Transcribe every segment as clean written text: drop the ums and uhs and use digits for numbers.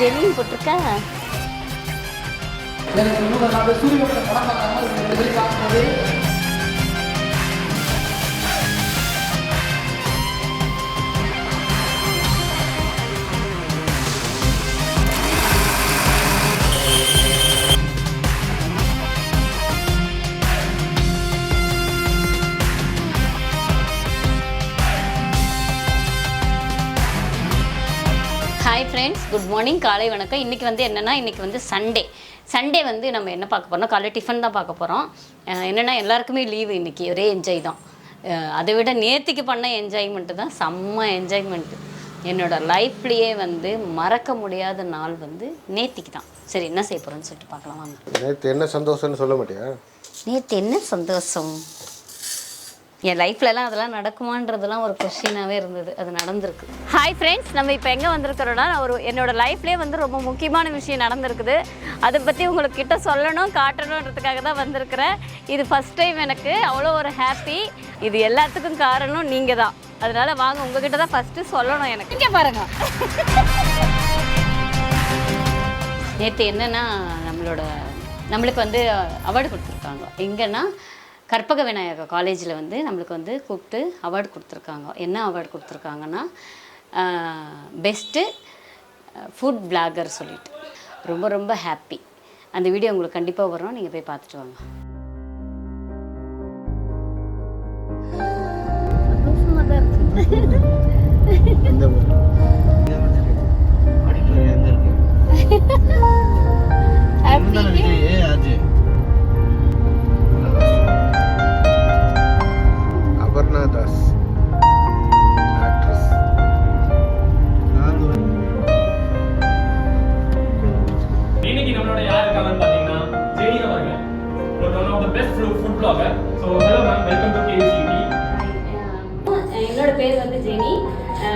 ஜெனியும் போட்டிருக்கா. Hi friends, good morning, காலை வணக்கம். இன்றைக்கி வந்து என்னென்னா, இன்றைக்கி வந்து சண்டே வந்து நம்ம என்ன பார்க்க போகிறோம், காலை டிஃபன் தான் பார்க்க போகிறோம். என்னென்னா எல்லாருக்குமே லீவு இன்றைக்கி, ஒரே என்ஜாய் தான். அதை விட நேற்றுக்கு பண்ண என்ஜாய்மெண்ட்டு தான் செம்ம என்ஜாய்மெண்ட்டு. என்னோடய லைஃப்லேயே வந்து மறக்க முடியாத நாள் வந்து நேற்றுக்கு தான். சரி, என்ன செய்ய போகிறோன்னு சொல்லிட்டு பார்க்கலாம் வாங்க. நேற்று என்ன சந்தோஷம்னு சொல்ல மாட்டியா? நேற்று என்ன சந்தோஷம், என் லைஃப்லலாம் அதெல்லாம் நடக்குமான்றதுலாம் ஒரு கொஸ்டினாகவே இருந்தது. அது நடந்திருக்கு. ஹாய் ஃப்ரெண்ட்ஸ், நம்ம இப்போ எங்கே வந்திருக்கிறோன்னா, என்னோடய லைஃப்லேயே வந்து ரொம்ப முக்கியமான விஷயம் நடந்திருக்குது. அதை பற்றி உங்களுக்கு கிட்ட சொல்லணும், காட்டணுன்றதுக்காக தான் வந்திருக்கிறேன். இது ஃபஸ்ட் டைம் எனக்கு, அவ்வளோ ஒரு ஹாப்பி. இது எல்லாத்துக்கும் காரணம் நீங்கள் தான். அதனால் வாங்க, உங்ககிட்ட தான் ஃபஸ்ட்டு சொல்லணும். எனக்கு இங்கே பாருங்கள், நேற்று என்னென்னா நம்மளுக்கு வந்து அவார்டு கொடுத்துருக்காங்க. எங்கன்னா கற்பக விநாயகர் காலேஜில் வந்து நம்மளுக்கு வந்து கூப்பிட்டு அவார்டு கொடுத்துருக்காங்க. என்ன அவார்டு கொடுத்துருக்காங்கன்னா, பெஸ்ட்டு ஃபுட் பிளாகர் சொல்லிட்டு ரொம்ப ரொம்ப ஹாப்பி. அந்த வீடியோ உங்களுக்கு கண்டிப்பாக வரும், நீங்கள் போய் பார்த்துட்டு வாங்க. அபர்ணா தாஸ் ஆக்ட்ரஸ். இன்னைக்கு நம்மளோட யார் இருக்காங்கன்னு பாத்தீங்கன்னா ஜெனி அவர்கள், one of the best food blogger. So hello ma'am, welcome to KCD. என்னோட பேர் வந்து ஜெனி.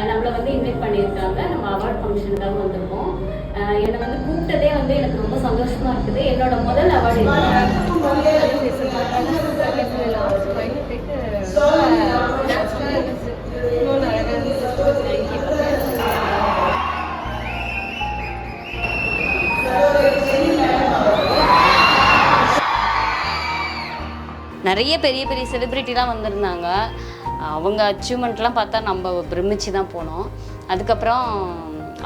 நம்மளை வந்து இன்வைட் பண்ணியிருக்காங்க. நம்ம அவார்ட் ஃபங்க்ஷனுக்காக வந்திருக்கோம். என்னை வந்து கூப்பிட்டதே வந்து எனக்கு ரொம்ப சந்தோஷமாக இருக்குது. என்னோட முதல் அவார்டு நிறைய பெரிய பெரிய செலிப்ரிட்டிலாம் வந்திருந்தாங்க. அவங்க அச்சீவ்மெண்ட்லாம் பார்த்தா நம்ம பிரமிச்சு தான் போனோம். அதுக்கப்புறம்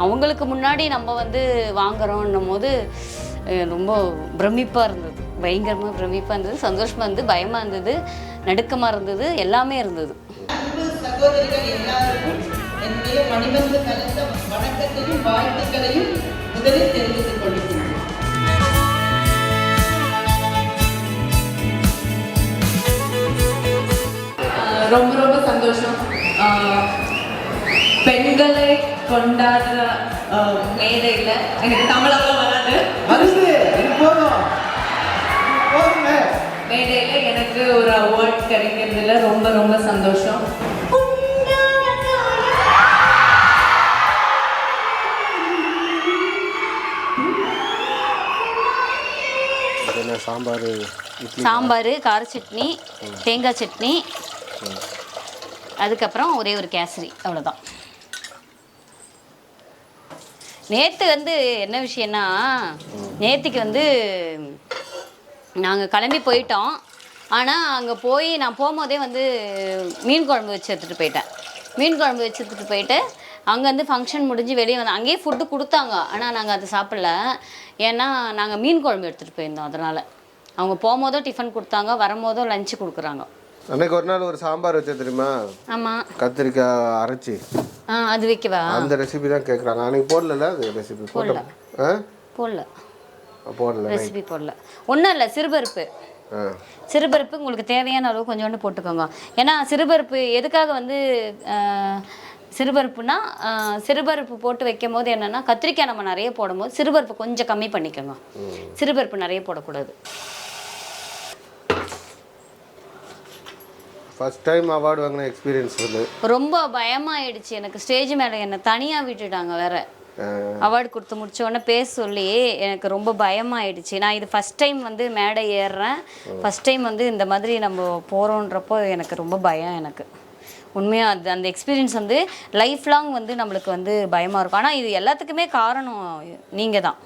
அவங்களுக்கு முன்னாடி நம்ம வந்து வாங்குறோன்னும் போது ரொம்ப பிரமிப்பாக இருந்தது, பயங்கரமாக பிரமிப்பாக இருந்தது, சந்தோஷமாக இருந்தது, பயமாக இருந்தது, நடுக்கமாக இருந்தது, எல்லாமே இருந்தது. சகோதரிகள் எல்லாருக்கும் என்னுடைய மணிவந்து கலந்த வணக்கத்தையும் வாழ்த்துக்களையும் முதலில் தெரிவித்துக் கொள்கிறேன். ரொம்ப ரொம்ப சந்தோஷம். பெண்களை கொண்டாடுற மேடையில் எனக்கு தமிழெல்லாம் வராது, மேடையில் எனக்கு ஒரு அவார்ட் கிடைக்கிறதுல ரொம்ப ரொம்ப சந்தோஷம். சாம்பார், கார சட்னி, தேங்காய் சட்னி, அதுக்கப்புறம் ஒரே ஒரு கேசரி, அவ்வளோதான். நேற்று வந்து என்ன விஷயம்னா, நேற்றுக்கு வந்து நாங்கள் கிளம்பி போயிட்டோம். ஆனால் அங்கே போய் நான் போகும்போதே வந்து மீன் குழம்பு வச்சு எடுத்துகிட்டு போயிட்டு அங்கேருந்து ஃபங்க்ஷன் முடிஞ்சு வெளியே வந்து அங்கேயே ஃபுட்டு கொடுத்தாங்க. ஆனால் நாங்கள் அதை சாப்பிடல, ஏன்னா நாங்கள் மீன் குழம்பு எடுத்துகிட்டு போயிருந்தோம். அதனால் அவங்க போகும்போதோ டிஃபன் கொடுத்தாங்க, வரும்போதோ லஞ்சு கொடுக்குறாங்க. அன்னைக்கு ஒரு நாள் ஒரு சாம்பார் வச்ச தெரியுமா? ஆமாம், கத்திரிக்காய் அரைச்சி. அது வைக்கவா? அந்த ரெசிபி தான் கேட்குறாங்க. அன்னைக்கு போடல, அது ரெசிபி போடல. ரெசிபி போடல. ஒன்றும் இல்லை, சிறுபருப்பு உங்களுக்கு தேவையான அளவு கொஞ்சோண்டு போட்டுக்கோங்க. ஏன்னா சிறுபருப்பு எதுக்காக வந்து சிறுபருப்புனா, சிறுபருப்பு போட்டு வைக்கும் போது என்னென்னா, கத்திரிக்காய் நம்ம நிறைய போடும்போது சிறுபருப்பு கொஞ்சம் கம்மி பண்ணிக்கோங்க. சிறுபருப்பு நிறைய போடக்கூடாது. ஃபர்ஸ்ட் டைம் அவார்டு வாங்கின எக்ஸ்பீரியன்ஸ் வந்து ரொம்ப பயமாயிடுச்சு எனக்கு. ஸ்டேஜ் மேலே என்னை தனியாக விட்டுட்டாங்க வேற. அவார்டு கொடுத்து முடிச்ச உடனே பேச சொல்லி எனக்கு ரொம்ப பயமாயிடுச்சு. நான் இது ஃபஸ்ட் டைம் வந்து மேடை ஏறுறேன். ஃபஸ்ட் டைம் வந்து இந்த மாதிரி நம்ம போகிறோன்றப்போ எனக்கு ரொம்ப பயம். எனக்கு உண்மையாக அந்த எக்ஸ்பீரியன்ஸ் வந்து லைஃப் லாங் வந்து நம்மளுக்கு வந்து பயமாக இருக்கும். ஆனால் இது எல்லாத்துக்குமே காரணம் நீங்கள் தான்.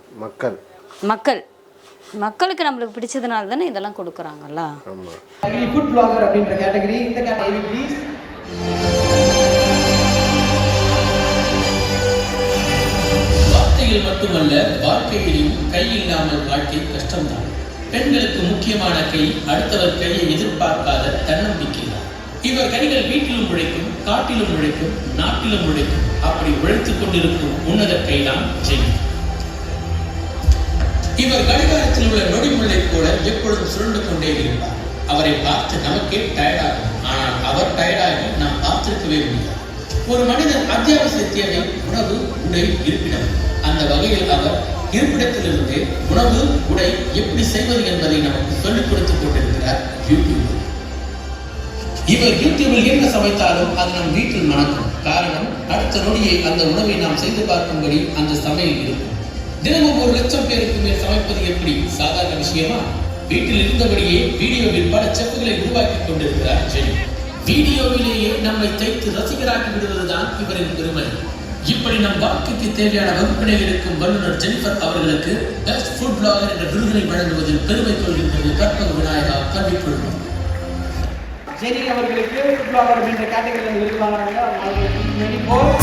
மக்களுக்கு நம்மளுக்கு பிடிச்சதுனால தானே இதெல்லாம் கொடுக்குறாங்கல்ல. ஃபுட் பிளாகர் அப்படின்ற கேட்டகரி. இந்த கேட்டகரி ப்ளீஸ். வார்த்தையில் மட்டுமல்ல, வாழ்க்கையிலும் கை இல்லாமல் வாழ்க்கை கஷ்டம்தான். பெண்களுக்கு முக்கியமான கை அடுத்தவர் கையை எதிர்பார்க்காத தன்னம்பிக்கை தான். இவர் கைகள் வீட்டிலும் உழைக்கும், காட்டிலும் உழைக்கும், நாட்டிலும் உழைக்கும். அப்படி உழைத்துக் கொண்டிருக்கும் உன்னத கைதான் ஜெனி. இவர் கடிகாரத்தில் உள்ள நொடிமுல்லை போல எப்பொழுதும் சுருண்டு கொண்டே இருப்பார். அவரை பார்த்து நமக்கே டயர்டாகும். ஆனால் அவர் டயர்டாகி நாம் பார்த்திருக்கவே முடியாது. ஒரு மனிதன் அத்தியாவசிய தேவை உணவு, உடை, இருப்பிடம். அந்த வகையில் அவர் இருப்பிடத்திலிருந்து உணவு, உடை எப்படி செய்வது என்பதை நமக்கு சொல்லிக் கொடுத்துக் கொண்டிருக்கிறார் யூடியூப். இவர் யூடியூபில் என்ன சமைத்தாலும் அது நம் வீட்டில் மணக்கும். காரணம், அடுத்த நொடியை அந்த உணவை நாம் செய்து பார்க்கும்படி அந்த சமையல் இருக்கும். தினமும் 1 லட்சம் பேருக்கு மேல் சமைப்பது எப்படி சாதாரண விஷயமா? வீட்டில் இருந்தபடியே வீடியோவில் பல செஃப்களை உருவாக்கி கொண்டிருக்கிறார் ஜெனி. வீடியோவிலேயே நம்மை தைத்து ரசிகராக்கி விடுவதுதான் இவரின் பெருமை. இப்படி நம் வாழ்க்கைக்கு தேவையான வகுப்பினையில் இருக்கும் வல்லுநர் ஜெனிஃபர் அவர்களுக்கு பெஸ்ட் ஃபுட் பிளாகர் என்ற விருதினை வழங்குவதில் பெருமை கொள்கின்றது கற்பக விநாயகா கல்விக் குழுமம். ஜெனி அவர்களுக்கு ஃபுட் பிளாகர் அப்படின்ற கேட்டகரியில் விருது வாங்குறாங்க. அவங்களுக்கு மெனி மோர்.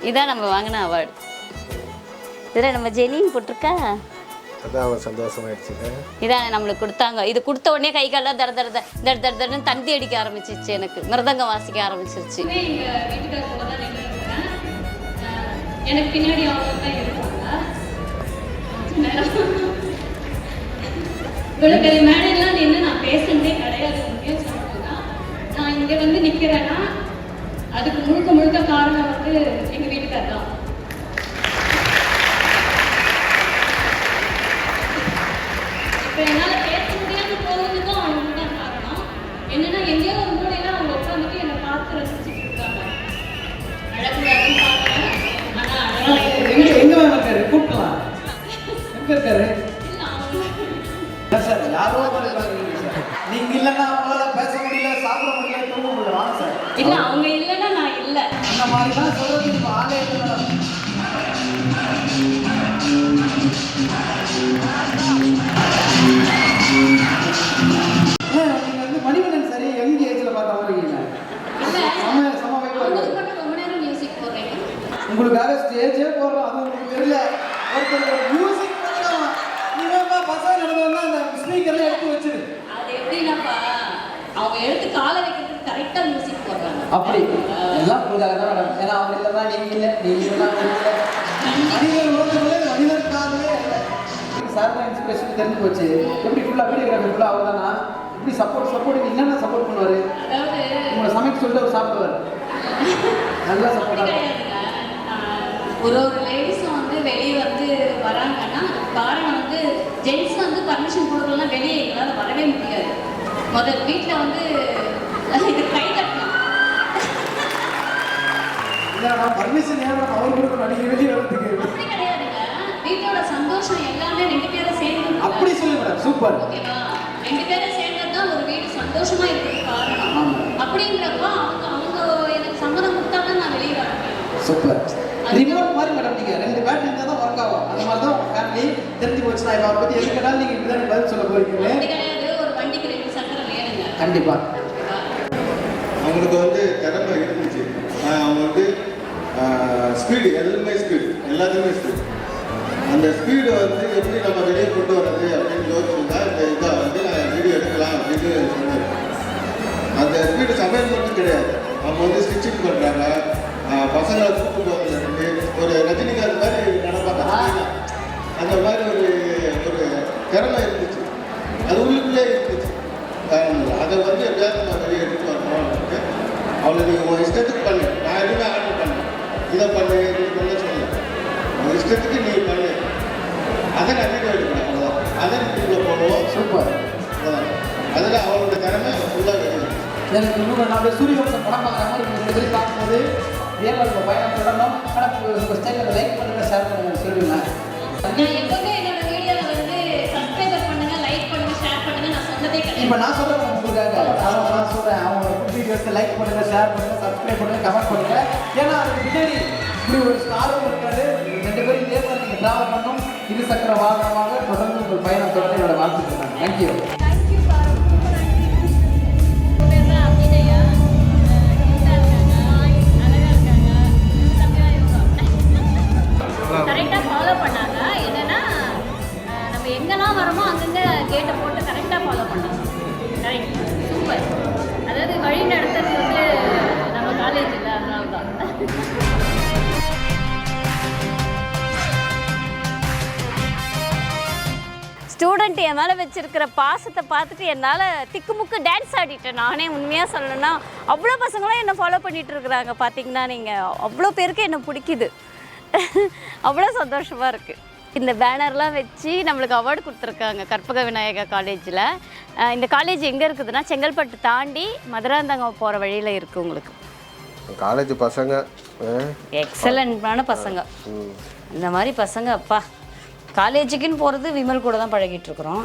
இதான் நம்ம வாங்கின அவார்டு. இதில் நம்ம ஜெனின்னு போட்டிருக்கா. அதான் சந்தோஷமாயிடுச்சு. இதான் நம்மளுக்கு கொடுத்தாங்க. இது கொடுத்த உடனே கை காலெல்லாம் தடன்னு தந்தி அடிக்க ஆரம்பிச்சிருச்சு. எனக்கு மிருதங்கம் வாசிக்க ஆரம்பிச்சிருச்சு. எனக்கு பின்னாடி அவங்க தான் இருப்பாங்க. இவ்வளோ பெரிய மேடையெல்லாம் நின்று நான் பேசுனதே கிடையாது. முக்கியம் சொல்லணும்னா நான் இங்கே வந்து நிற்கிறேன்னா அதுக்கு முழுக்க காரணம் வந்து எங்கள் வீட்டுக்கார் தான். இப்போ என்னால் பேச முடியாமல் போகிறதுக்கும் அவங்க தான் காரணம். என்னன்னா எங்கேயோ ஒரு மூலையில அவங்க உட்காந்துட்டு என்னை பார்த்து ரசிச்சுட்டு இருக்காங்க. அழக்கூடாதுன்னு பார்க்குறேன். ஆனால் அழகாக எங்க இருக்காரு? கூப்பிடலாம். எங்க இருக்காரு? சார் யாரோ நீங்க இல்லைன்னா அவங்களால பேச முடியல, சாப்பிட முடியல, தூங்க முடியல. வாங்க சார். இல்லை, அவங்க இல்லைன்னா நான் இல்லை. அந்த மாதிரி தான் சொல்றது. ஆளே இல்லை. நீங்க வந்து மணிவண்ணன் சரி யங் ஏஜ்ல பார்த்த மாதிரி இருக்கீங்க. ரொம்ப நேரம் மியூசிக் போடுறேன். உங்களுக்காக ஸ்டேஜே போடுறோம். அது உங்களுக்கு தெரியல. ஒருத்தர் மியூசிக் போடுறோம். நீங்க பசங்க நடந்தோம்னா அந்த ஸ்பீக்கர்ல எடுத்து வச்சிரு. அது எப்படின்னாப்பா அவங்க எடுத்து காலை வைக்கிறதுக்கு கரெக்டா மியூசிக் போடுறாங்க. அப்படி எல்லாம் உங்களுக்காக தான் மேடம். ஏன்னா அவங்க இல்லைன்னா நீங்க இல்லை, நீங்க இல்லைன்னா மனிதர் உலகங்களே மனிதருக்காகவே இல்லை. சார் தான் இன்ஸ்பிரேஷன் தெரிஞ்சு போச்சு. எப்படி ஃபுல்லாக வீடியோகிராஃபி ஃபுல்லாக அவர் தானா? இப்படி சப்போர்ட் என்னென்ன சப்போர்ட் பண்ணுவார்? அதாவது உங்களை சமைக்க சொல்லிட்டு அவர் சாப்பிடுவார். நல்லா சப்போர்ட். ஒரு லேடிஸும் வந்து வெளியே வந்து வராங்கன்னா காரணம் வந்து ஜென்ஸ் வந்து பர்மிஷன் கொடுக்கலாம். வெளியே எங்களால் வரவே முடியாது. முதல் வீட்டில் வந்து இது கை தட்டலாம். இல்லைண்ணா பர்மிஷன் ஏன்னா அவர் கொடுக்க நடிகை வெளியே வரதுக்கு அப்படி கிடையாதுங்க. வீட்டோட சந்தோஷம் எல்லாமே 2 பேரும் சேர்ந்து. அப்படி சொல்லு மேடம். சூப்பர். ஓகேவா? 2 பேரும் சேர்ந்தது தான் ஒரு வீடு சந்தோஷமா இருக்கிறதுக்கு காரணம். அப்படிங்கிறப்ப அவங்க எனக்கு சம்மதம் கொடுத்தாதான் நான் வெளியே வரேன். சூப்பர். ரிமோட் மாதிரி மேடம். நீங்கள் 2 பேட்டரி இருந்தால் தான் ஒர்க் ஆகும். அந்த மாதிரி தான் ஃபேமிலி தெரிஞ்சு போச்சு. நான் இப்போ அவரை பற்றி எது கேட்டாலும் நீங்கள் இப்படி தான் பதில் சொல்ல போகிறீங்க. அப்படி கிடையாது. ஒரு வண்டிக்கு 2 சக்கரம் வேணுங்க. கண்டிப்பாக. அவங்களுக்கு வந்து திறமை இருந்துச்சு. அவங்க வந்து ஸ்பீடு எல்லாத்துக்குமே ஸ்பீடு. அந்த ஸ்பீடு வந்து எப்படி நம்ம வெளியே கொண்டு வர்றது அப்படின்னு யோசிச்சுருந்தா இந்த இதை வந்து நான் வீடியோ எடுக்கலாம் அப்படின்னு சொன்னார். அந்த ஸ்பீடு சமையல் மட்டும் கிடையாது. அவங்க வந்து ஸ்டிச்சிங் பண்ணுறாங்க, பசங்களை கூப்பிட்டு போகிறது. ஒரு ரஜினிகாந்த் மாதிரி நடப்பாங்க. அந்த மாதிரி ஒரு திறமை இருந்துச்சு, அது உள்ளுக்குள்ளே இருந்துச்சு. அதை வந்து எப்படியாவது நம்ம வெளியே எடுத்து வரணும்னு அவளை நீங்கள் உங்கள் இஷ்டத்துக்கு பண்ணு, நான் எதுவுமே ஆர்டர் பண்ணேன், இதை பண்ணு இது பண்ண சொல்லலை, உங்கள் இஷ்டத்துக்கு நீ பண்ணு, அதை நான் வீடியோ எடுக்கிறேன், அவ்வளோதான். அதை வீடியோவில் போடுவோம். சூப்பர். அவ்வளோதான். அதில் அவளோட திறமை ஃபுல்லாக வெளியே. எனக்கு இன்னும் நான் சூரியவம்சம் படம் பார்க்குற மாதிரி ரெண்டு பேரும் பார்க்கும்போது ரியலாக இருக்கும், பயணம் தொடரணும். ஆனால் உங்கள் ஸ்டைலில் லைக் பண்ணுங்கள், ஷேர் பண்ணுங்கள் சொல்லுவீங்க. நான் எப்பவுமே என்னோட வீடியோவில் வந்து சப்ஸ்கிரைபர் பண்ணுங்க, லைக் பண்ணுங்க, ஷேர் பண்ணுங்க நான் சொன்னதே கிடையாது. இப்போ நான் சொல்கிறேன் உங்களுக்காக, நான் சொல்கிறேன், அவங்க வீடியோஸை லைக் பண்ணுங்கள், ஷேர் பண்ணுங்கள், சப்ஸ்கிரைப் பண்ணுங்கள், கமெண்ட் பண்ணுங்கள். ஏன்னா அதுக்கு பின்னாடி இப்படி ஒரு ஸ்டாரும் இருக்காது. ரெண்டு பேரும் இதே மாதிரி நீங்கள் ட்ராவல் பண்ணணும். இரு சக்கர வாகனமாக தொடர்ந்து உங்கள் பயணம் தொடர்ந்து என்னோட வாழ்த்துக்கள். நான் தேங்க்யூ. தேங்க்யூ சார், ரொம்ப நன்றி. உங்க பேர் தான் அபிநயா, கியூட்டா இருக்காங்க, அழகா இருக்காங்க, செம்மையா இருக்கும். கரெக்டாக ஃபாலோ பண்ணாங்க. என்னன்னா நம்ம எங்கெல்லாம் வரோமோ அங்கங்க கேட்டை போட்டு கரெக்டாக ஃபாலோ பண்ணாங்க. Correct, super. அதாவது வழி நடத்துறது வந்து நம்ம காலேஜ் இல்லை, அதனால தான். ஸ்டூடெண்ட் என் மேலே வச்சிருக்கிற பாசத்தை பார்த்துட்டு என்னால் திக்குமுக்கு டான்ஸ் ஆடிட்டேன். நானே உண்மையாக சொல்லணும்னா அவ்வளோ பசங்களும் என்னை ஃபாலோ பண்ணிகிட்டு இருக்கிறாங்க. பார்த்தீங்கன்னா நீங்கள் அவ்வளோ பேருக்கு என்னை பிடிக்குது. அவ்வளோ சந்தோஷமாக இருக்குது. இந்த பேனர்லாம் வச்சு நம்மளுக்கு அவார்டு கொடுத்துருக்காங்க கற்பக விநாயகா காலேஜில். இந்த காலேஜ் எங்கே இருக்குதுன்னா செங்கல்பட்டு தாண்டி மதுராந்தகம் போகிற வழியில் இருக்குது. உங்களுக்கு காலேஜ் பசங்க எக்ஸலண்ட்டான பசங்க. இந்த மாதிரி பசங்க அப்பா காலேஜுக்குன்னு போகிறது விமல் கூட தான் பழகிட்டுருக்குறோம்.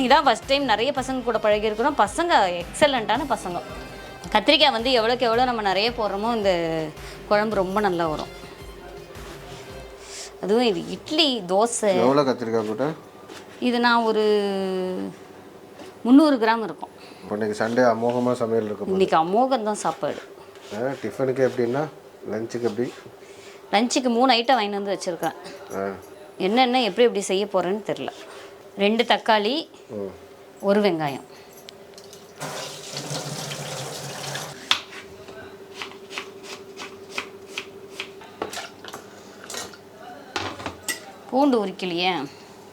இதான் ஃபஸ்ட் டைம் நிறைய பசங்க கூட பழகிருக்கிறோம். பசங்க எக்ஸலண்ட்டான பசங்க. கத்திரிக்காய் வந்து எவ்வளோக்கு எவ்வளோ நம்ம நிறைய போடுறோமோ இந்த குழம்பு ரொம்ப நல்லா வரும். அதுவும் இது இட்லி தோசை. எவ்வளோ கத்திரிக்காய் கூட? இது நான் ஒரு 300 கிராம் இருக்கும். இன்னைக்கு சண்டே அமோகமாக சமையல் இருக்கும். இன்றைக்கி அமோகம் தான் சாப்பாடு. டிஃபனுக்கு எப்படின்னா லஞ்சுக்கு எப்படி? லஞ்சுக்கு 3 ஐட்டம் வாங்கி வந்து வச்சுருக்கேன். என்னென்ன எப்படி செய்ய போகிறேன்னு தெரில. 2 தக்காளி, 1 வெங்காயம். பூண்டு உரிக்கலையே,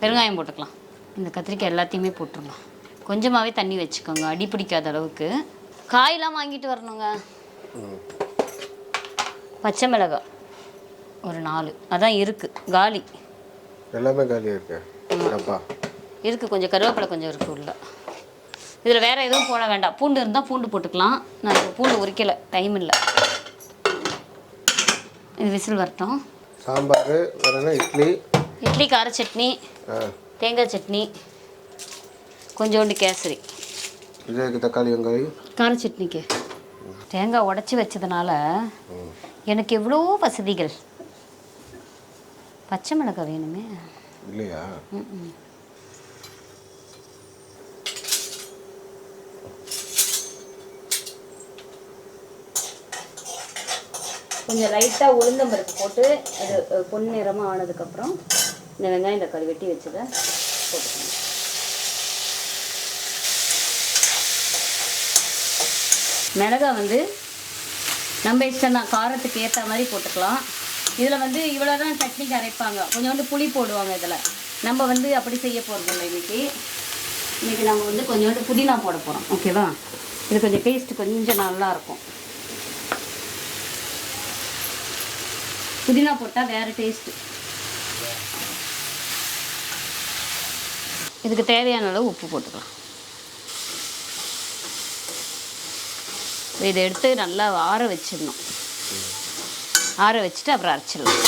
பெருங்காயம் போட்டுக்கலாம். இந்த கத்திரிக்காய் எல்லாத்தையுமே போட்டுருலாம். கொஞ்சமாகவே தண்ணி வச்சுக்கோங்க, அடி பிடிக்காத அளவுக்கு. காயெல்லாம் வாங்கிட்டு வரணுங்க. பச்சை மிளகாய் ஒரு 4, அதான் இருக்குது, காலி எல்லாமே காலியாக இருக்கு. இருக்குது. கொஞ்சம் கருவேப்பிலை கொஞ்சம் இருக்குது உள்ள. இதில் வேறு எதுவும் போட வேண்டாம். பூண்டு இருந்தால் பூண்டு போட்டுக்கலாம். நான் இப்போ பூண்டு உரிக்கலை, டைம் இல்லை. இது விசில் வரட்டும். சாம்பார் வேறு இட்லி கார சட்னி, தேங்காய் சட்னி, கொஞ்சோண்டு கேசரி. இதுக்கு தக்காளி வெங்காயம் கார சட்னிக்கு தேங்காய் உடச்சி வச்சதுனால எனக்கு எவ்வளோ வசதிகள். பச்சை மிளகாய் வேணுமே இல்லையா? கொஞ்சம் லைட்டாக உளுந்தம்பருப்பு போட்டு அது பொன்னிறமாக ஆனதுக்கப்புறம் இந்த வெங்காயம் தக்காளி வெட்டி வச்சதை போட்டுக்கணும். மிளகாய் வந்து நம்ம இஷ்டம் தான், காரத்துக்கு ஏற்ற மாதிரி போட்டுக்கலாம். இதில் வந்து இவ்வளோ தான் சட்னிக்கு அரைப்பாங்க, கொஞ்சோண்டு புளி போடுவாங்க. இதில் நம்ம வந்து அப்படி செய்ய போகிறதில்ல. இன்றைக்கி நம்ம வந்து கொஞ்சோண்டு புதினா போட போகிறோம். ஓகேவா? இது கொஞ்சம் டேஸ்ட்டு கொஞ்சம் நல்லாயிருக்கும். புதினா போட்டால் வேறு டேஸ்ட்டு. இதுக்கு தேவையான அளவு உப்பு போட்டுக்கலாம். இதை எடுத்து நல்லா ஆற வச்சிடணும். ஆற வச்சுட்டு அப்புறம் அரைச்சிடலாம்.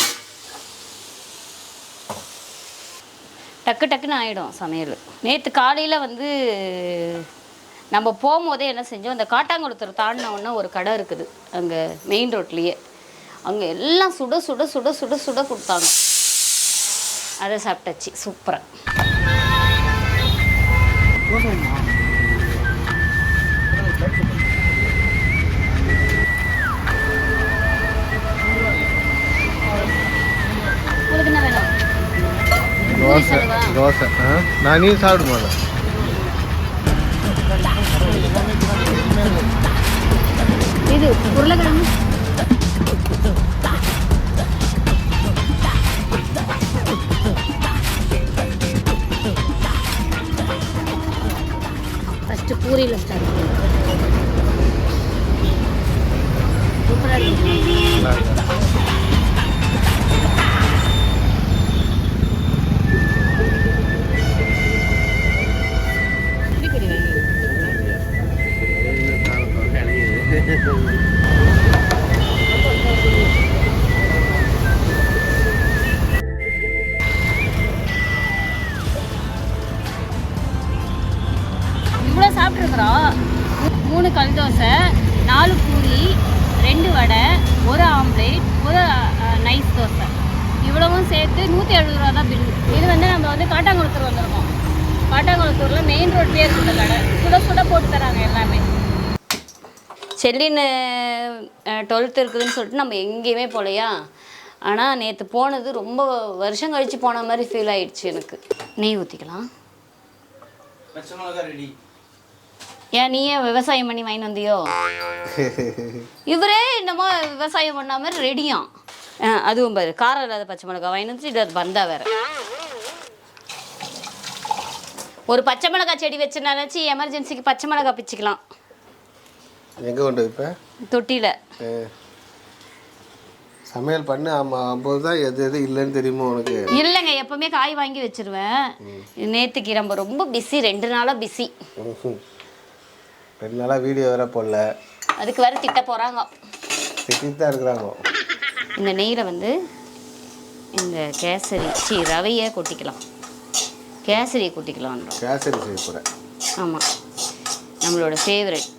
டக்கு டக்குன்னு ஆகிடும் சமையல். நேற்று காலையில் வந்து நம்ம போகும்போதே என்ன செஞ்சோம், அந்த காட்டாங்குளத்தூர் தாண்டின உடனே ஒரு கடை இருக்குது அங்கே மெயின் ரோட்லேயே. அங்கே எல்லாம் சுட சுட சுட சுட சுட கொடுத்தாங்க. அதை சாப்பிட்டாச்சு. சூப்பராக. உங்களுக்கு என்ன வேணும்? தோசை. நான் நீ சாப்பிடுமா? இது உருளைக்கிழங்கு பூரியில் ஸ்டார்ட் சூப்பராக இருக்கு. இவ்வளோ சாப்பிட்ருக்குறோம். 3 கல் தோசை, 4 பூரி, 2 வடை, 1 ஆம்லேட், 1 நைஸ் தோசை, இவ்வளவும் சேர்த்து 170 ரூபா தான் பில்லு. இது வந்து நம்ம வந்து காட்டாங்குளத்தூர் வந்திருக்கோம். காட்டாங்குளத்தூரில் மெயின் ரோட்லேயே இருக்குது கடை. சுட சுட போட்டு தராங்க எல்லாமே. செல்லின்னு 12th இருக்குதுன்னு சொல்லிட்டு நம்ம எங்கேயுமே போகலையா. ஆனால் நேற்று போனது ரொம்ப வருஷம் கழித்து போன மாதிரி ஃபீல் ஆயிடுச்சு எனக்கு. நெய் ஊற்றிக்கலாம். ரெடி. ஏன் நீயே விவசாயம் பண்ணி வாங்கி வந்தியோ? இவரே என்னமோ விவசாயம் பண்ண மாதிரி ரெடியாம். அதுவும் பாரு, காரம் இல்லாத பச்சை மிளகா வாங்கி வந்து இது அது வந்தா வேற. ஒரு பச்சை மிளகா செடி வச்சுனாச்சு எமர்ஜென்சிக்கு பச்சை மிளகா பிச்சுக்கலாம். எங்கே கொண்டு வைப்பேன்? தொட்டியில். சமையல் பண்ணு. ஆமாம், அப்போது தான் எது எது இல்லைன்னு தெரியுமோ உனக்கு? இல்லைங்க, எப்பவுமே காய் வாங்கி வச்சிருவேன். நேற்றுக்கு நம்ம ரொம்ப பிஸி, 2 நாளாக பிஸி. 2 நாளாக வீடியோ வேற போடல. அதுக்கு வேற திட்ட போகிறாங்க. திட்டிட்டு தான் இருக்கிறாங்க. இந்த நெய்யில் வந்து இந்த கேசரி ரவையை கொட்டிக்கலாம். கேசரியை கொட்டிக்கலான்றோம். கேசரி செய்ய போகிறேன். ஆமாம், நம்மளோட ஃபேவரட்.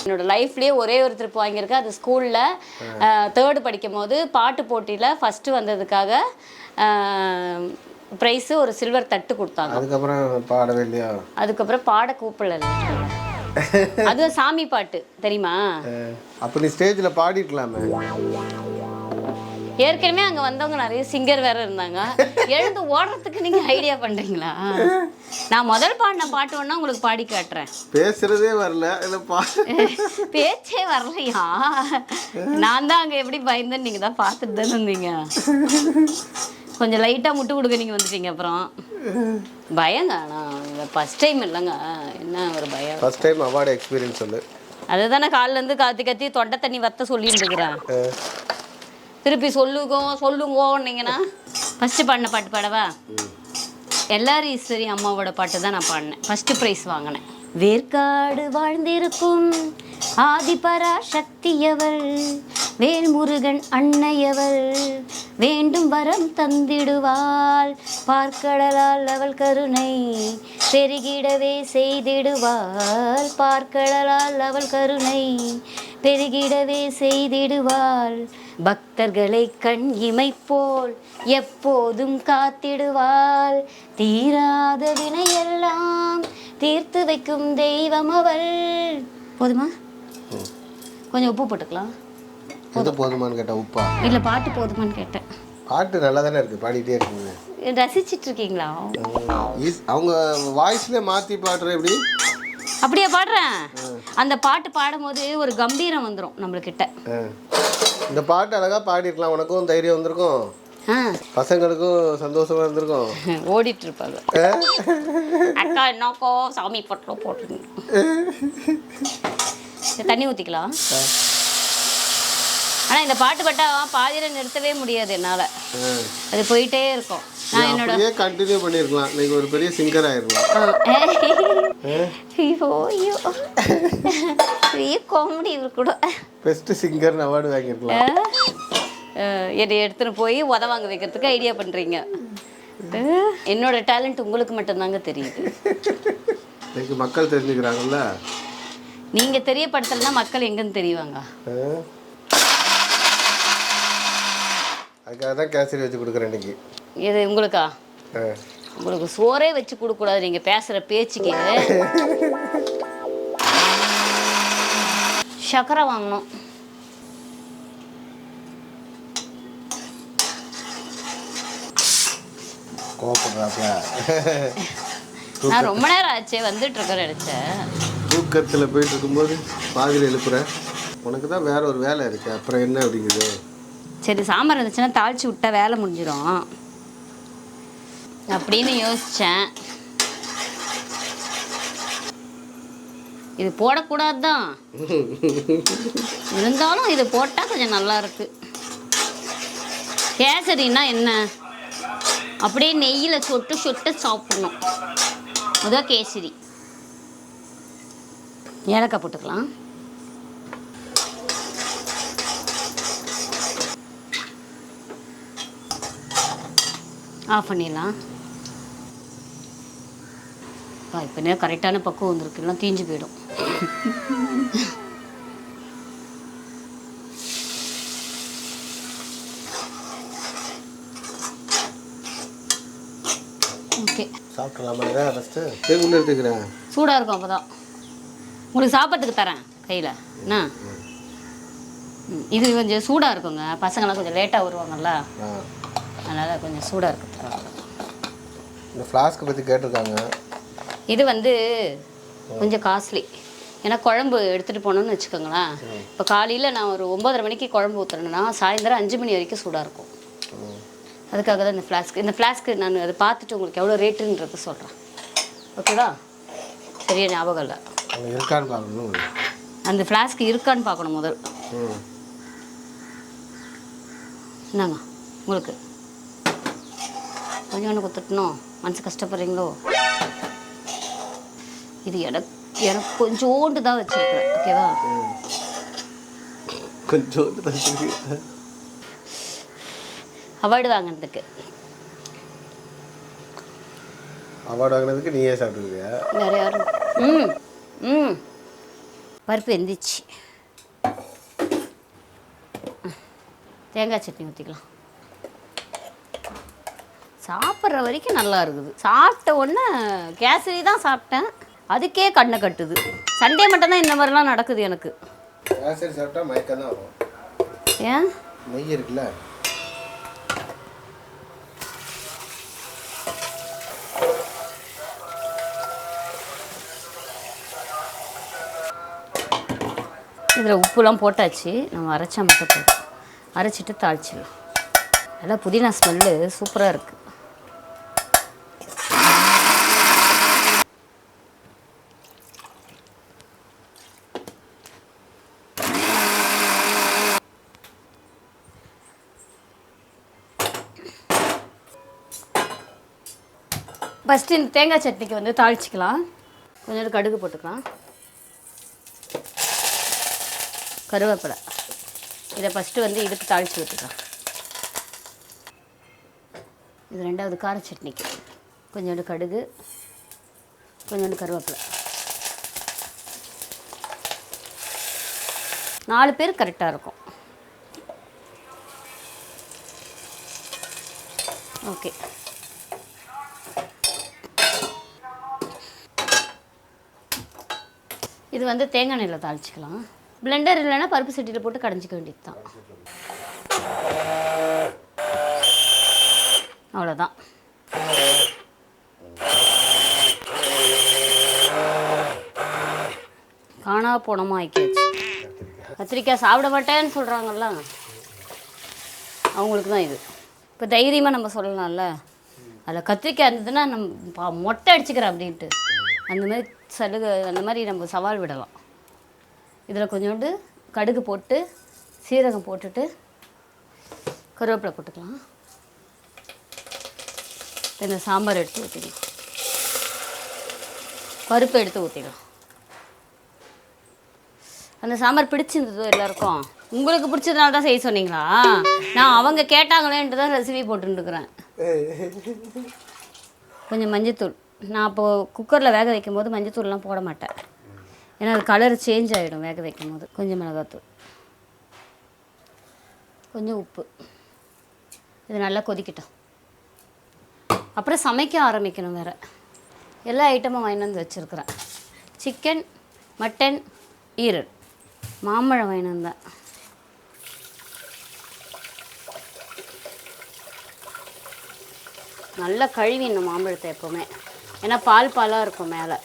என்னோடய லைஃப்லேயே ஒரே ஒரு ட்ரிப் வாங்கியிருக்கேன். அது ஸ்கூலில் 3rd படிக்கும் போது பாட்டு போட்டியில் ஃபஸ்ட்டு வந்ததுக்காக ப்ரைஸு ஒரு சில்வர் தட்டு கொடுத்தாங்க. அதுக்கப்புறம் பாடவே இல்லையா? அதுக்கப்புறம் பாட கூப்பிடல. அதுவும் சாமி பாட்டு தெரியுமா? அப்போ நீ ஸ்டேஜில் பாடிக்கலாமே. ஏற்கனவே அங்கே வந்தவங்க நிறைய சிங்கர் வேற இருந்தாங்க. எழுந்து ஓடுறதுக்கு நீங்கள் ஐடியா பண்ணுறீங்களா? நான் முதல் பாடின பாட்டு வேணா உங்களுக்கு பாடி காட்டுறேன். பேசுறதே வரல, இல்லை பேச்சே வரலையா? நான் தான் அங்கே எப்படி பயந்தேன்னு நீங்கள் தான் பார்த்துட்டு தானே இருந்தீங்க. கொஞ்சம் லைட்டாக முட்டு கொடுக்க நீங்கள் வந்துட்டீங்க. அப்புறம் பயங்க. ஆனால் ஃபஸ்ட் டைம் இல்லைங்க, என்ன ஒரு பயம். ஃபஸ்ட் டைம் அவார்டு எக்ஸ்பீரியன்ஸ் சொல்லு. அதுதானே காலிலேருந்து காத்தி கத்தி தொண்டை தண்ணி வத்த சொல்லிட்டு இருக்கிறேன். திருப்பி சொல்லுங்கோன்னீங்கன்னா ஃபஸ்ட்டு பாடின பாட்டு பாடவா? எல்லாரும் ஈஸ்வரி அம்மாவோட பாட்டு தான் நான் பாடினேன். ஃபஸ்ட்டு ப்ரைஸ் வாங்கினேன். வேர்க்காடு வாழ்ந்திருக்கும் ஆதிபரா சக்தியவள், வேல்முருகன் அன்னையவள், வேண்டும் வரம் தந்திடுவாள், பார்க்கடலால் அவள் கருணை பெருகிடவே செய்திடுவாள், பார்க்கடலால் அவள் கருணை பெருகிடவே செய்திடுவாள், பக்தர்களை கண் இமை போல் எப்போதும் காத்திடுவாள், தீராத வினையெல்லாம் தீர்த்து வைக்கும் தெய்வம் அவள். போதுமா? கொஞ்சம் உப்பு போட்டுக்கலாம். எது போதுமான்னு கேட்டேன். உப்பா இல்லை பாட்டு போதுமான்னு கேட்டேன். பாட்டு நல்லா தானே இருக்குது, பாடிட்டே இருக்குங்க. ரசிச்சிட்டு இருக்கீங்களா? அவங்க வாய்ஸ்லேயே மாற்றி பாடுற எப்படி? அப்படியே பாடுறேன். அந்த பாட்டு பாடும்போது ஒரு கம்பீரம் வந்துடும் நம்மளுக்கிட்ட. இந்த பாட்டு அழகாக பாடிருக்கலாம், உனக்கும் தைரியம் வந்திருக்கும், பசங்களுக்கும் சந்தோஷமா இருந்திருக்கும். ஓடிட்டு இருப்பாங்க. அக்கா என்னக்கோ சாமி பட்டில் போட்டு தண்ணி ஊற்றிக்கலாம். ஆனால் இந்த பாட்டு பட்டா பாதியில் நிறுத்தவே முடியாது என்னால். அது போயிட்டே இருக்கும். நான் என்னோட கண்டினியூ பண்ணிருக்கலாம். நீங்க ஒரு பெரிய சிங்கர் ஆயிரலாம். ஐயோ பெரிய காமெடி இவர் கூட. பெஸ்ட் சிங்கர் அவார்டு வாங்கிருக்கலாம். என்னை எடுத்துன்னு போய் உதவாங்க வைக்கிறதுக்கு ஐடியா பண்ணுறீங்க. என்னோட டேலண்ட் உங்களுக்கு மட்டும்தாங்க தெரியுது. இன்னைக்கு மக்கள் தெரிஞ்சுக்கிறாங்கல்ல. நீங்கள் தெரியப்படுத்தலைன்னா மக்கள் எங்கன்னு தெரியுவாங்க. அதுக்காக தான் கேசரி வச்சு கொடுக்குறேன் இன்னைக்கு. இது உங்களுக்கா? உங்களுக்கு சோறே வச்சு கொடுக்கக்கூடாது நீங்கள் பேசுகிற பேச்சுக்கு. சக்கரை வாங்கணும். நான் ரொம்ப நேரம் ஆச்சு வந்துட்டு இருக்கேன் நினைச்சேன். தூக்கத்தில் போயிட்டு இருக்கும்போது பாதியில் எழுப்புறேன். உனக்கு தான் வேற ஒரு வேலை இருக்கு, அப்புறம் என்ன அப்படிங்குது. சரி சாம்பார் இருந்துச்சுன்னா தாளிச்சு விட்டா வேலை முடிஞ்சிடும் அப்படின்னு யோசித்தேன். இது போடக்கூடாது தான், இருந்தாலும் இது போட்டால் கொஞ்சம் நல்லா இருக்கு. கேசரின்னா என்ன, அப்படியே நெய்யில் சொட்டு சொட்டு சாப்பிடணும், அதான் கேசரி. ஏலக்காய் போட்டுக்கலாம். ஆஃப் பண்ணிடலாம். இப்போ கரெக்டான பக்குவம் வந்துருக்கு, எல்லாம் தீஞ்சு போயிடும். ஓகே, சாப்பிடலாமா? ஃபஸ்ட்டு தேங்குள்ள எடுத்துக்கிறேன், சூடாக இருக்கும். அப்போ தான் உங்களுக்கு சாப்பிட்றதுக்கு தரேன் கையில் என்ன. இது கொஞ்சம் சூடாக இருக்குங்க, பசங்களாம் கொஞ்சம் லேட்டாக வருவாங்கல்ல, அதனால் கொஞ்சம் சூடாக இருக்கு தரேன். இந்த ஃப்ளாஸ்க்கு பற்றி கேட்டிருக்காங்க. இது வந்து கொஞ்சம் காஸ்ட்லி, ஏன்னா குழம்பு எடுத்துகிட்டு போனோன்னு வச்சுக்கோங்களேன். இப்போ காலையில் நான் ஒரு 9:30 மணிக்கு குழம்பு ஊற்றுறேன்னா சாயந்தரம் 5 மணி வரைக்கும் சூடாக இருக்கும். அதுக்காக தான் இந்த ஃப்ளாஸ்க்கு நான் அதை பார்த்துட்டு உங்களுக்கு எவ்வளோ ரேட்டுன்றது சொல்கிறேன், ஓகேவா? சரியா ஞாபகம் இல்லை, இருக்கான்னு பார்க்கணும். அந்த ஃப்ளாஸ்க்கு இருக்கான்னு பார்க்கணும் முதல். என்னங்க உங்களுக்கு கொஞ்சோண்டு கொடுத்துட்டணும், மனசு கஷ்டப்படுறீங்களோ? இது எனக்கு கொஞ்சோண்டு தான் வச்சுருக்கிறேன், ஓகேவா? கொஞ்சோண்டு தான் அவார்டு வாங்கினதுக்கு. அவார்டு வாங்கினதுக்கு நீயே சாப்பிட்டுருக்கியா? வேறு யாரும்? பருப்பு வெந்துச்சு. தேங்காய் சட்னி ஊற்றிக்கலாம். சாப்பிட்ற வரைக்கும் நல்லா இருக்குது. சாப்பிட்ட உடனே கேசரி தான் சாப்பிட்டேன், அதுக்கே கண்ணை கட்டுது. சண்டே மட்டும்தான் இந்த மாதிரிலாம் நடக்குது எனக்கு. கேசரி சாப்பிட்டா மயக்கம் தான் வரும். ஏன்? நெய் இருக்குல்ல. இதில் உப்புலாம் போட்டாச்சு, நம்ம அரைச்சா மட்டும் போதும். அரைச்சிட்டு தாளிச்சிடலாம். நல்லா புதினா ஸ்மெல்லு சூப்பராக இருக்குது. ஃபஸ்ட்டு இந்த தேங்காய் சட்னிக்கு வந்து தாளிச்சிக்கலாம். கொஞ்சம் கடுகு போட்டுக்கலாம், கருவேப்பிலை. இதை ஃபஸ்ட்டு வந்து இதுக்கு தாளித்து ஊற்றிக்கலாம். இது ரெண்டாவது கார சட்னிக்கு கொஞ்சோண்டு கடுகு, கொஞ்சோண்டு கருவேப்பிலை. 4 பேர் கரெக்டாக இருக்கும். ஓகே, இது வந்து தேங்காய் எண்ணெயில் தாளிச்சிக்கலாம். பிளெண்டர் இல்லைன்னா பருப்பு சட்டியில் போட்டு கடைஞ்சிக்க வேண்டியது தான், அவ்வளோதான். காணா போனமா ஆக்கியாச்சு. கத்திரிக்காய் சாப்பிட மாட்டேன்னு சொல்கிறாங்கல்ல, அவங்களுக்கு தான் இது. இப்போ தைரியமாக நம்ம சொல்லலாம்ல, அதில் கத்திரிக்காய் இருந்ததுன்னா நம்ம மொட்டை அடிச்சுக்கிறேன் அப்படின்ட்டு, அந்த மாதிரி அந்த மாதிரி நம்ம சவால் விடலாம். இதில் கொஞ்சோண்டு கடுகு போட்டு சீரகம் போட்டுட்டு கருவேப்பிலை போட்டுக்கலாம். இந்த சாம்பார் எடுத்து ஊற்றிக்கலாம், பருப்பு எடுத்து ஊற்றிக்கலாம். அந்த சாம்பார் பிடிச்சிருந்ததோ எல்லாருக்கும்? உங்களுக்கு பிடிச்சதுனால தான் செய்ய சொன்னீங்களா? நான் அவங்க கேட்டாங்களேன்ட்டு தான் ரெசிபி போட்டுருக்குறேன். கொஞ்சம் மஞ்சத்தூள். நான் அப்போது குக்கரில் வேக வைக்கும் போது மஞ்சத்தூள்லாம் போட மாட்டேன், ஏன்னா அது கலர் சேஞ்ச் ஆகிடும் வேக வைக்கும் போது. கொஞ்சம் மிளகாத்தூள், கொஞ்சம் உப்பு. இது நல்லா கொதிக்கட்டும். அப்புறம் சமைக்க ஆரம்பிக்கணும். வேறு எல்லா ஐட்டமும் வாங்கிட்டு வந்து வச்சுருக்குறேன். சிக்கன், மட்டன், ஈரல், மாம்பழம் வாங்கிட்டு வந்தேன். நல்லா கழுவிடணும் மாம்பழத்தை எப்போவுமே, ஏன்னா பாலாக இருக்கும் மேலே.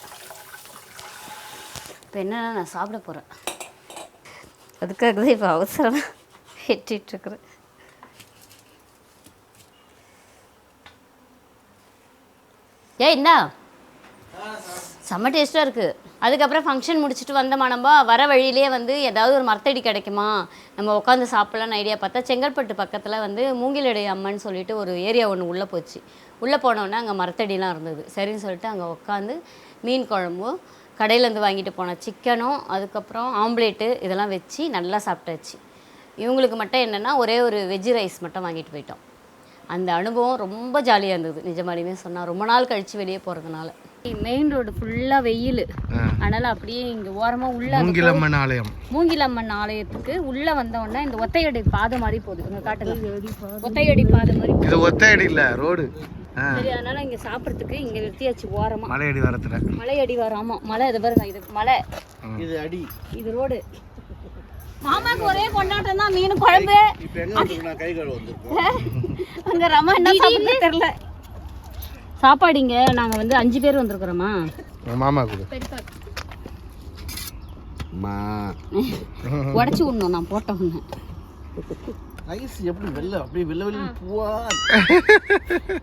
இப்போ என்ன நான் சாப்பிட போகிறேன், அதுக்காக தான் இப்போ அவசரம் வெட்டிகிட்ருக்குறேன். என்ன செம்ம டேஸ்ட்டாக இருக்குது. அதுக்கப்புறம் ஃபங்க்ஷன் முடிச்சுட்டு வந்தோமா நம்ம வர வழியிலே வந்து ஏதாவது ஒரு மரத்தடி கிடைக்குமா நம்ம உட்காந்து சாப்பிட்லான்னு ஐடியா பார்த்தா செங்கல்பட்டு பக்கத்தில் வந்து மூங்கிலடை அம்மன் சொல்லிட்டு ஒரு ஏரியா ஒன்று உள்ளே போச்சு. உள்ளே போனோன்னே அங்கே மரத்தடிலாம் இருந்தது. சரின்னு சொல்லிட்டு அங்கே உட்காந்து மீன் குழம்பும் கடையிலேருந்து வாங்கிட்டு போன சிக்கனும் அதுக்கப்புறம் ஆம்லேட்டு இதெல்லாம் வச்சு நல்லா சாப்பிட்டாச்சு. இவங்களுக்கு மட்டும் என்னென்னா ஒரே ஒரு வெஜ்ஜு ரைஸ் மட்டும் வாங்கிட்டு போயிட்டோம். அந்த அனுபவம் ரொம்ப ஜாலியாக இருந்தது நிஜமாலுமே சொன்னால், ரொம்ப நாள் கழித்து வெளியே போகிறதுனால. மெயின் ரோடு ஃபுல்லாக வெயில், அதனால் அப்படியே இங்கே ஓரமாக உள்ள மூங்கிலம்மன் ஆலயம், மூங்கிலம்மன் ஆலயத்துக்கு உள்ளே வந்தோடனே இந்த ஒத்தையடி பாதை மாதிரி போகுது. இங்கே காட்டுங்க, ஒத்தையடி பாதை மாதிரி. இது ஒத்தையடி இல்லை, ரோடு. சரி, அதனால் இங்கே சாப்பிட்றதுக்கு இங்கே நிறுத்தியாச்சு ஓரமாக. மலையடி வாரத்தில், மலையடி வாரம். ஆமாம், மலை இது பாருங்க, இது மலை, இது அடி, இது ரோடு. மாமாக்கு ஒரே கொண்டாட்டம் தான், மீன் குழம்பு. அங்கே ரமா என்ன சாப்பிட்டு தெரியல. சாப்பாடு இங்கே நாங்கள் வந்து 5 பேர் வந்திருக்கிறோமா. மாமா கூட உடச்சி விடணும், நான் போட்ட ஒன்று. ரைஸ் எப்படி வெள்ளை அப்படியே வெள்ளை வெள்ளை பூவா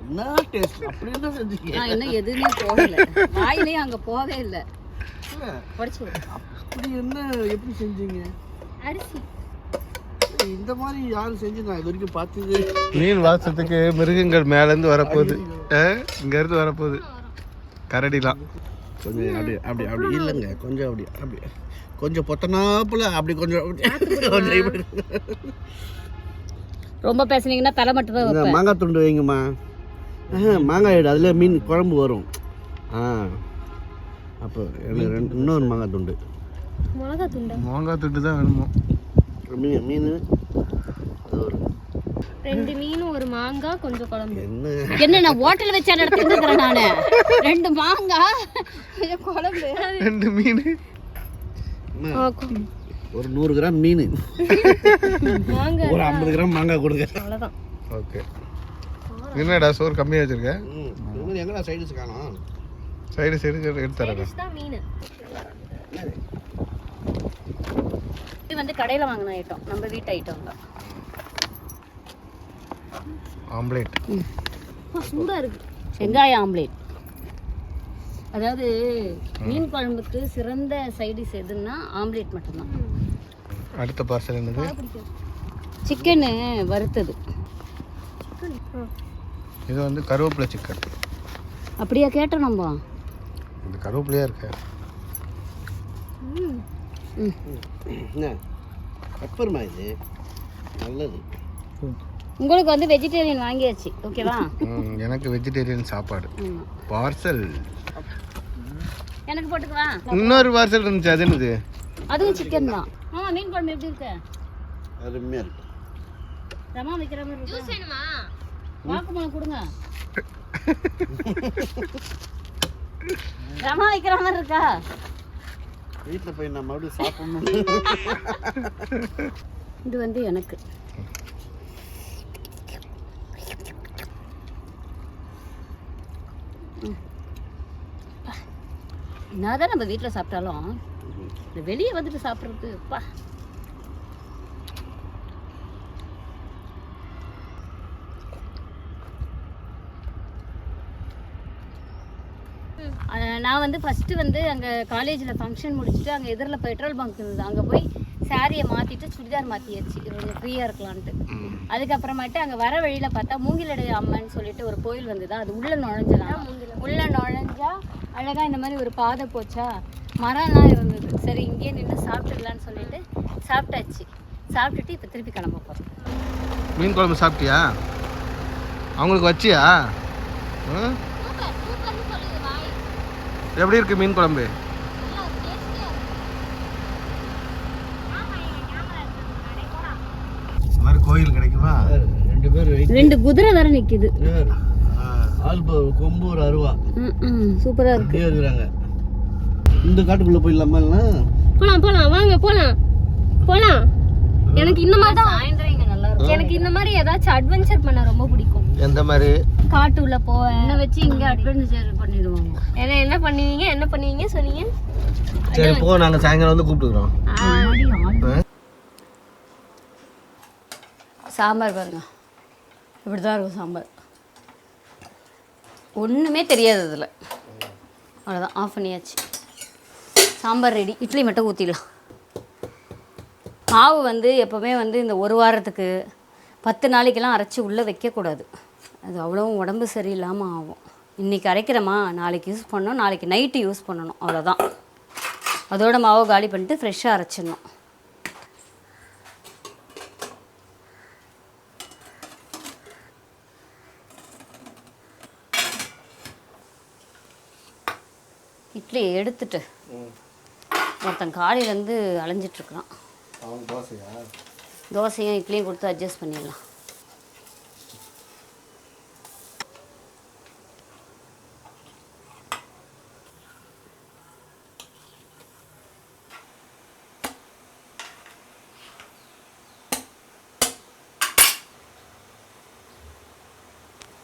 என்ன டேஸ்ட் அப்படி என்ன செஞ்சீங்க? நான் இன்னும் எதுவுமே போகல, வாயிலையும் அங்கே போகவே இல்லை. உடச்சி விடு. அப்படி என்ன எப்படி செஞ்சீங்க? அரிசி இந்த மாதிரி யாரும் செஞ்சு நான் இது வரைக்கும் பார்த்தது. மீன் வாசத்துக்கு மிருகங்கள் மேலேருந்து வரப்போகுது, இங்கேருந்து வரப்போகுது கரடிலாம். கொஞ்சம் அப்படி அப்படி அப்படி இல்லைங்க, கொஞ்சம் அப்படி அப்படி கொஞ்சம் பொத்தனாப்புல அப்படி கொஞ்சம் கொஞ்சம் ரொம்ப பேசுனீங்கன்னா தலை மட்டும் தான் வைப்பேன். மாங்காய் துண்டு வைங்கம்மா. மாங்காய் எடு, அதில் மீன் குழம்பு வரும். அப்போ எனக்கு இன்னொரு மாங்காய் துண்டு. மாங்காய் துண்டு தான் வேணுமோ? மீன் மீன் அது ஒரு 2 மீன், ஒரு மாங்காய், கொஞ்சம் குழம்பு. என்ன நான் ஹோட்டல் வச்ச இடத்துல இருக்கிறேன் நானு. 2 மாங்காய், குழம்பு, 2 மீன், ஒரு 100 கிராம் மீன், ஒரு 50 கிராம் மாங்காய் கொடுங்க. அவ்வளோதான். ஓகே. என்னடா சோறு கம்மியாக வச்சிருக்க? எங்கடா சைடிஸ் காணோம்? சைடு எடுத்து தரேன். தான் மீன் இது வந்து கடையில் வாங்கின ஐட்டம், நம்ம வீட்டு ஐட்டம் தான். ஆம்லேட் சூடாக இருக்குது. வெங்காய ஆம்லேட். அதாவது மீன் குழம்புக்கு சிறந்த சைடிஷ் எதுன்னா ஆம்லேட் மட்டும்தான். அடுத்த பார்சல் என்னது? சிக்கனு வறுத்தது. இது வந்து கருவேப்பிலை சிக்கன். அப்படியா கேட்டோம் நம்ம? இந்த கருவேப்பிலையா இருக்கு. என்ன பெப்பர்மா இது நல்லது. உங்களுக்கு வந்து வெஜிடேரியன் வாங்கியாச்சு, ஓகேவா? எனக்கு வெஜிடேரியன் சாப்பாடு பார்சல். எனக்கு போட்டுக்குவா. இன்னொரு பார்சல் இருந்துச்சு, அது என்னது? அதுவும் சிக்கன் தான். மீன் குழம்பு எப்படி இருக்கு? அருமையாக இருக்கு. ரமா வைக்கிற மாதிரி இருக்கு. ஜூஸ் வேணுமா? வாக்குமூலம் கொடுங்க. ரமா வைக்கிற மாதிரி இருக்கா? வீட்டில் போய் நான் மறுபடியும் சாப்பிடணும். இது வந்து எனக்கு என்னதான் நம்ம வீட்டில் சாப்பிட்டாலும் இந்த வெளியே வந்துட்டு சாப்பிட்றது பா. நான் வந்து ஃபஸ்ட்டு வந்து அங்கே காலேஜில் ஃபங்க்ஷன் முடிச்சுட்டு அங்கே எதிரில் பெட்ரோல் பங்க் இருந்தது, அங்கே போய் சாரியை மாற்றிட்டு சுடிதார் மாற்றியாச்சு கொஞ்சம் ஃப்ரீயாக இருக்கலான்ட்டு. அதுக்கப்புறமேட்டு அங்கே வர வழியில் பார்த்தா மூங்கிலடை அம்மன் சொல்லிட்டு ஒரு கோயில் வந்ததா, அது உள்ளே நுழைஞ்சதான். உள்ளே நுழைஞ்சா அழகாக இந்த மாதிரி ஒரு பாதை போச்சா, மரம்லாம் இருந்தது. சரி இங்கேயே நின்று சாப்பிட்டுக்கலான்னு சொல்லிட்டு சாப்பிட்டாச்சு. சாப்பிட்டுட்டு இப்போ திருப்பி கிளம்ப போகிறோம். மீன் குழம்பு சாப்பிட்டியா? அவங்களுக்கு வச்சியா? எப்படி இருக்கு மீன் குழம்பு? மாதிரி கோயில் கிடைக்குமா? 2 பேர் 2 குதிரை வேற நிக்குது. ஆள் கொம்பு ஒரு அருவா. சூப்பரா இருக்கு. இருக்கிறாங்க. இந்த காட்டுக்குள்ள போயிடலாமா? போலாம் வாங்க போலாம். எனக்கு இந்த மாதிரி தான் சாயந்தரம் இங்க நல்லா இருக்கும். எனக்கு இந்த மாதிரி ஏதாச்சும் அட்வென்ச்சர் பண்ண ரொம்ப பிடிக்கும். எந்த மாதிரி? காட்டுக்குள்ள போவேன். என்ன வச்சு இங்க அட்வென்ச்சர் பண்ணிடுவாங்க. என்ன பண்ணுவீங்க சொன்னீங்க? சரி போ, நாங்க சாயங்காலம் வந்து கூப்பிட்டுக்கிறோம். சாம்பார் பாருங்க, இப்படிதான் இருக்கும் சாம்பார். ஒண்ணுமே தெரியாது அதுல. அவ்வளோதான், ஆஃப் பண்ணியாச்சு. சாம்பார் ரெடி. இட்லி மட்டும் ஊற்றிடலாம். மாவு வந்து எப்போவுமே வந்து இந்த ஒரு வாரத்துக்கு 10 நாளைக்கெல்லாம் அரைச்சி உள்ளே வைக்கக்கூடாது. அது அவ்வளோவும் உடம்பு சரியில்லாமல் ஆகும். இன்றைக்கி அரைக்கிறோமா, நாளைக்கு யூஸ் பண்ணணும், நாளைக்கு நைட்டு யூஸ் பண்ணணும், அவ்வளோதான். அதோட மாவை காலி பண்ணிட்டு ஃப்ரெஷ்ஷாக அரைச்சிடணும். இட்லியை எடுத்துட்டு ஒருத்தன் காலையிலேருந்து அலைஞ்சிட்ருக்குறான். தோசையும் இட்லியும் கொடுத்து அட்ஜஸ்ட் பண்ணிடலாம்.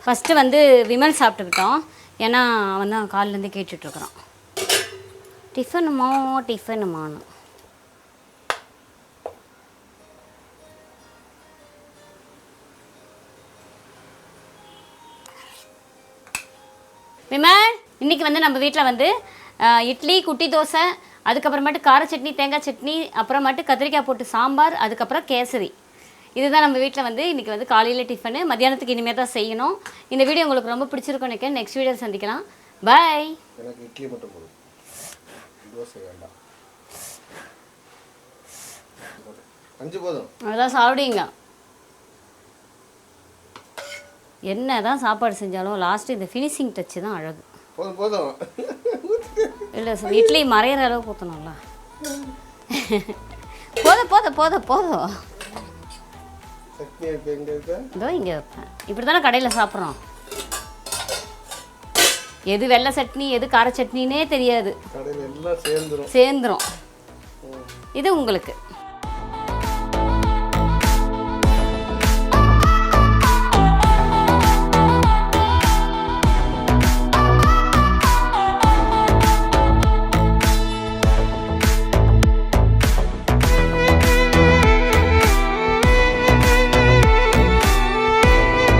ஃபஸ்ட்டு வந்து விமல் சாப்பிட்டுக்கிட்டோம். ஏன்னா அவன் தான் காலிலேருந்து கேட்டுட்ருக்குறான், டிஃபனுமான்னு. விமல், இன்றைக்கி வந்து நம்ம வீட்டில் வந்து இட்லி, குட்டி தோசை, அதுக்கப்புறமேட்டு கார சட்னி, தேங்காய் சட்னி, அப்புறமேட்டு கத்திரிக்காய் போட்டு சாம்பார், அதுக்கப்புறம் கேசரி. இதுதான் நம்ம வீட்டில் வந்து இன்றைக்கி வந்து காலையில் டிஃபனு. மத்தியானத்துக்கு இனிமேல் தான் செய்யணும். இந்த வீடியோ உங்களுக்கு ரொம்ப பிடிச்சிருக்கும்னு நினைக்கிறேன். நெக்ஸ்ட் வீடியோ சந்திக்கலாம். பாய். எனக்கு இட்லி மட்டும் போதும், தோசை வேண்டாம். 5 போதும். அதெல்லாம் சாப்பிடுங்க. என்ன தான் சாப்பாடு செஞ்சாலும் லாஸ்ட்டு இந்த ஃபினிஷிங் டச்சு தான் அழகு. போதும் போதும். இல்லை சார், இட்லி மறையிற அளவுக்கு ஊற்றணும்ல. போதும் போதும் போதும் போதும். சட்னி இப்போ எங்கே இருக்கு? இதோ இங்கே வைப்பேன். இப்படி தானே கடையில் சாப்பிட்றோம். எது வெள்ளை சட்னி எது கார சட்னின்னே தெரியாது. கடையில் எல்லாம் சேர்ந்துரும். இது உங்களுக்கு.